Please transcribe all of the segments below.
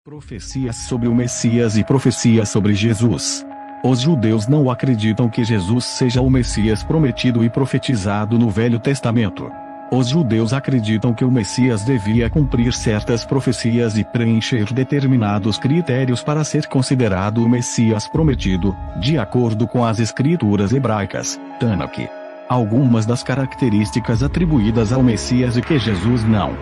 Profecias sobre o Messias e profecias sobre Jesus. Os judeus não acreditam que Jesus seja o Messias prometido e profetizado no Velho Testamento. Os judeus acreditam que o Messias devia cumprir certas profecias e preencher determinados critérios para ser considerado o Messias prometido, de acordo com as escrituras hebraicas, Tanakh. Algumas das características atribuídas ao Messias e que Jesus não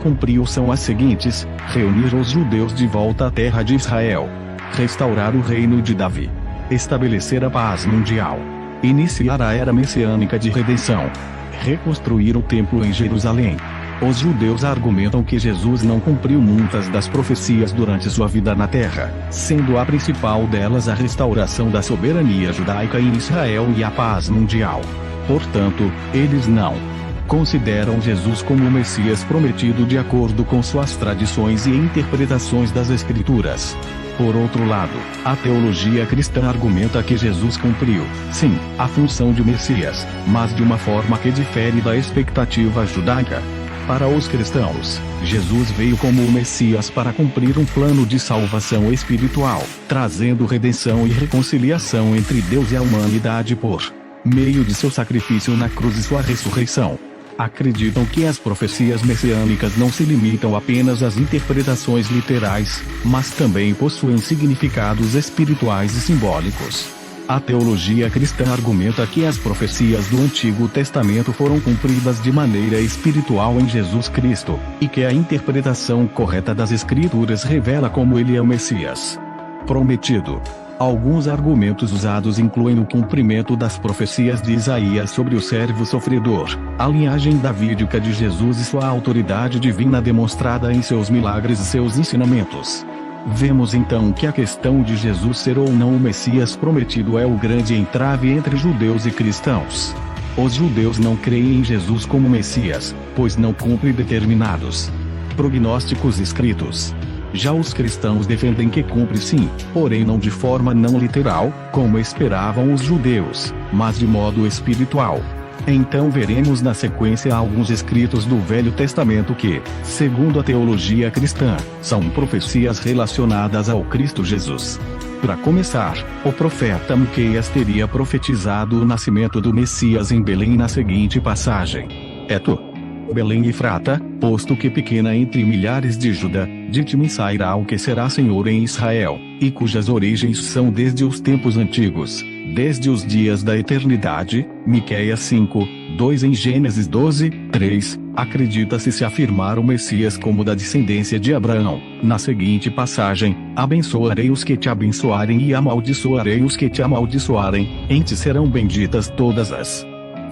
cumpriu são as seguintes: reunir os judeus de volta à terra de Israel, restaurar o reino de Davi, estabelecer a paz mundial, iniciar a era messiânica de redenção, reconstruir o templo em Jerusalém. Os judeus argumentam que Jesus não cumpriu muitas das profecias durante sua vida na terra, sendo a principal delas a restauração da soberania judaica em Israel e a paz mundial. Portanto, eles não consideram Jesus como o Messias prometido de acordo com suas tradições e interpretações das Escrituras. Por outro lado, a teologia cristã argumenta que Jesus cumpriu, sim, a função de Messias, mas de uma forma que difere da expectativa judaica. Para os cristãos, Jesus veio como o Messias para cumprir um plano de salvação espiritual, trazendo redenção e reconciliação entre Deus e a humanidade por meio de seu sacrifício na cruz e sua ressurreição. Acreditam que as profecias messiânicas não se limitam apenas às interpretações literais, mas também possuem significados espirituais e simbólicos. A teologia cristã argumenta que as profecias do Antigo Testamento foram cumpridas de maneira espiritual em Jesus Cristo, e que a interpretação correta das Escrituras revela como ele é o Messias prometido. Alguns argumentos usados incluem o cumprimento das profecias de Isaías sobre o servo sofredor, a linhagem davídica de Jesus e sua autoridade divina demonstrada em seus milagres e seus ensinamentos. Vemos então que a questão de Jesus ser ou não o Messias prometido é o grande entrave entre judeus e cristãos. Os judeus não creem em Jesus como Messias, pois não cumpre determinados prognósticos escritos. Já os cristãos defendem que cumpre sim, porém não de forma não literal, como esperavam os judeus, mas de modo espiritual. Então veremos na sequência alguns escritos do Velho Testamento que, segundo a teologia cristã, são profecias relacionadas ao Cristo Jesus. Para começar, o profeta Miqueias teria profetizado o nascimento do Messias em Belém na seguinte passagem: É tu, Belém Efrata, posto que pequena entre milhares de Judá, de ti me sairá o que será Senhor em Israel, e cujas origens são desde os tempos antigos, desde os dias da eternidade. Miqueias 5, 2. Em Gênesis 12, 3, acredita-se se afirmar o Messias como da descendência de Abraão, na seguinte passagem: abençoarei os que te abençoarem e amaldiçoarei os que te amaldiçoarem, em ti serão benditas todas as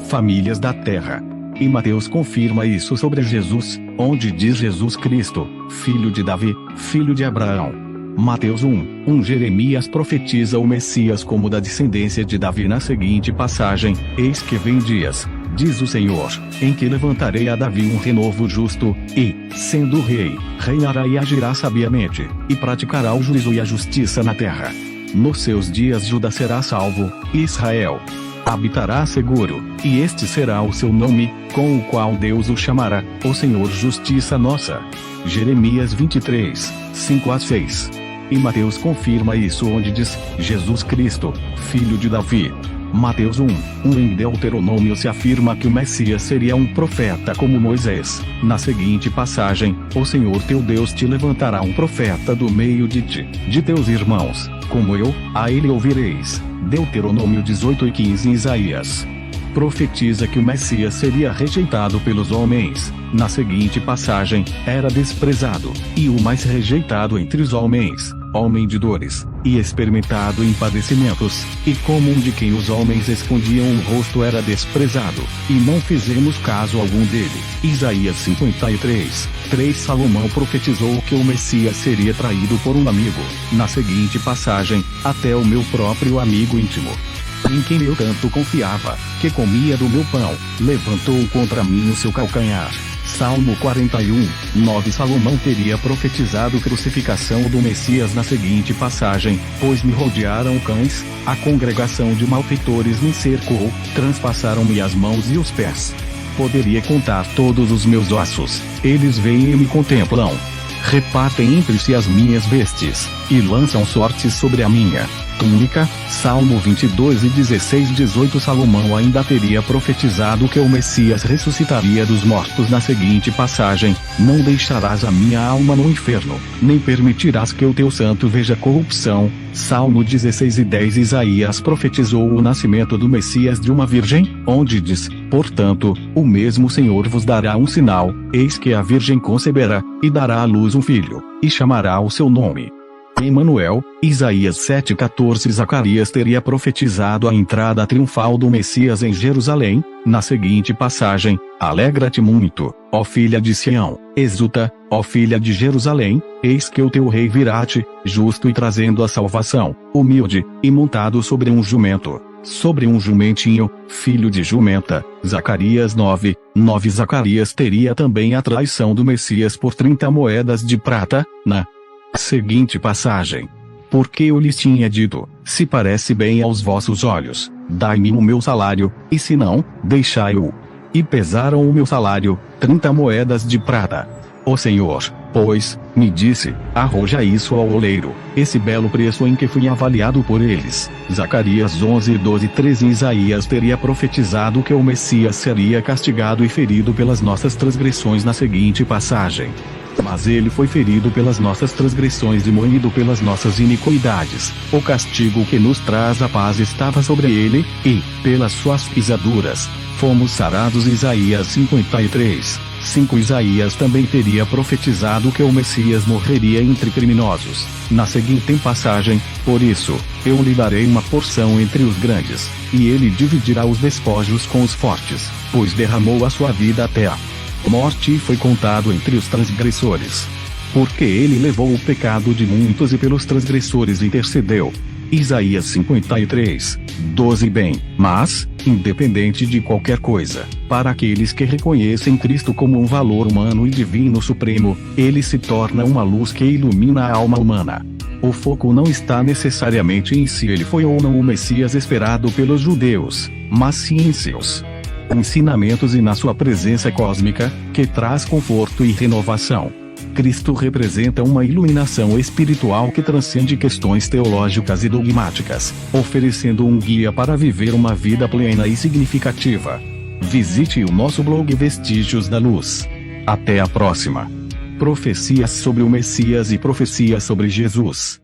famílias da terra. E Mateus confirma isso sobre Jesus, onde diz Jesus Cristo, filho de Davi, filho de Abraão. Mateus 1, Jeremias profetiza o Messias como da descendência de Davi na seguinte passagem: Eis que vem dias, diz o Senhor, em que levantarei a Davi um renovo justo, e, sendo rei, reinará e agirá sabiamente, e praticará o juízo e a justiça na terra. Nos seus dias Judá será salvo, e Israel habitará seguro, e este será o seu nome, com o qual Deus o chamará, o Senhor Justiça Nossa. Jeremias 23, 5-6. E Mateus confirma isso onde diz: Jesus Cristo, filho de Davi. Mateus 1, Em Deuteronômio se afirma que o Messias seria um profeta como Moisés. Na seguinte passagem: O Senhor teu Deus te levantará um profeta do meio de ti, de teus irmãos, como eu, a ele ouvireis. Deuteronômio 18:15. Isaías profetiza que o Messias seria rejeitado pelos homens. Na seguinte passagem: era desprezado, e o mais rejeitado entre os homens, homem de dores, e experimentado em padecimentos, e como um de quem os homens escondiam o rosto era desprezado, e não fizemos caso algum dele. Isaías 53, 3. Salomão profetizou que o Messias seria traído por um amigo. Na seguinte passagem: até o meu próprio amigo íntimo, em quem eu tanto confiava, que comia do meu pão, levantou contra mim o seu calcanhar. Salmo 41, 9. Salomão teria profetizado a crucificação do Messias na seguinte passagem: Pois me rodearam cães, a congregação de malfeitores me cercou, transpassaram-me as mãos e os pés. Poderia contar todos os meus ossos, eles veem e me contemplam. repartem entre si as minhas vestes, e lançam sortes sobre a minha túnica. Salmo 22 e 16-18. Salomão ainda teria profetizado que o Messias ressuscitaria dos mortos na seguinte passagem: não deixarás a minha alma no inferno, nem permitirás que o teu santo veja corrupção. Salmo 16 e 10. Isaías profetizou o nascimento do Messias de uma virgem, onde diz: portanto, o mesmo Senhor vos dará um sinal, eis que a virgem conceberá, e dará à luz um filho, e chamará o seu nome Emanuel. Isaías 7,14. Zacarias teria profetizado a entrada triunfal do Messias em Jerusalém, na seguinte passagem: alegra-te muito, ó filha de Sião, exulta, ó filha de Jerusalém, eis que o teu rei virá-te, justo e trazendo a salvação, humilde, e montado sobre um jumento, sobre um jumentinho, filho de jumenta. Zacarias 9:9. Zacarias teria também a traição do Messias por 30 moedas de prata, na seguinte passagem: porque eu lhes tinha dito: se parece bem aos vossos olhos, dai-me o meu salário, e se não, deixai-o. E pesaram o meu salário, 30 moedas de prata. O Senhor, pois, me disse: arroja isso ao oleiro, esse belo preço em que fui avaliado por eles. Zacarias 11:12-13. Isaías teria profetizado que o Messias seria castigado e ferido pelas nossas transgressões na seguinte passagem: mas ele foi ferido pelas nossas transgressões e moído pelas nossas iniquidades. O castigo que nos traz a paz estava sobre ele, e, pelas suas pisaduras, fomos sarados. Isaías 53:5. Isaías também teria profetizado que o Messias morreria entre criminosos, na seguinte passagem: por isso, eu lhe darei uma porção entre os grandes, e ele dividirá os despojos com os fortes, pois derramou a sua vida até a morte e foi contado entre os transgressores. Porque ele levou o pecado de muitos e pelos transgressores intercedeu. Isaías 53:12. Bem, mas, independente de qualquer coisa, para aqueles que reconhecem Cristo como um valor humano e divino supremo, ele se torna uma luz que ilumina a alma humana. O foco não está necessariamente em se ele foi ou não o Messias esperado pelos judeus, mas sim em seus ensinamentos e na sua presença cósmica, que traz conforto e renovação. Cristo representa uma iluminação espiritual que transcende questões teológicas e dogmáticas, oferecendo um guia para viver uma vida plena e significativa. Visite o nosso blog Vestígios da Luz. Até a próxima. Profecias sobre o Messias e profecias sobre Jesus.